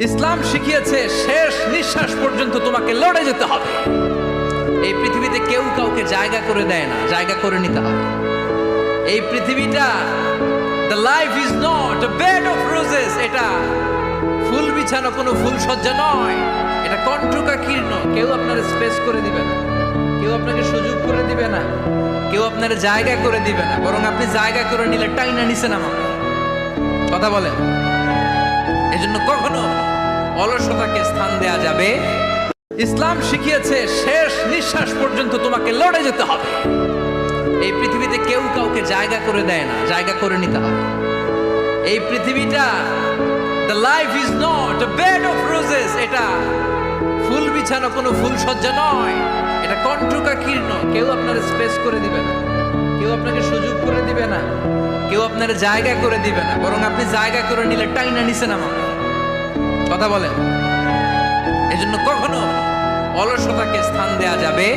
ইসলাম শিখিয়েছে শেষ নিঃশ্বাস পর্যন্ত তোমাকে লড়ে যেতে হবে। এই পৃথিবীতে কেউ কাউকে জায়গা করে দেয় না, জায়গা করে নিতে হবে। এই পৃথিবীটা the life is not a bed of roses, এটা ফুল বিছানো কোনো ফুল সজ্জা নয়, এটা কণ্টকাকীর্ণ। কেউ আপনার স্পেস করে দিবে না, কেউ আপনাকে সুযোগ করে দিবে না, কেউ আপনার জায়গা করে দিবে না, বরং আপনি জায়গা করে নিলে টাইনা নিচে নামাবে। কথা বলেন। এজন্য কখনো অলসতাকে স্থান দেয়া যাবে। ইসলাম শিখিয়েছে শেষ নিঃশ্বাস পর্যন্ত তোমাকে লড়ে যেতে হবে। এই পৃথিবীতে কেউ কাউকে জায়গা করে দেয় না, জায়গা করে নিতে হবে। এই পৃথিবীটা the life is not a bed of roses, এটা ফুল বিছানো কোনো ফুল সজ্জা নয়, এটা কণ্টকাকীর্ণ। কেউ আপনার স্পেস করে দিবে না, কেউ আপনাকে সুযোগ করে দিবে না, কেউ আপনার জায়গা করে দিবে না, বরং আপনি জায়গা করে নিলে টাইনা নিচে নামাবে। কথা বলেন। এজন্য কখনো অলসতাকে স্থান দেয়া যাবে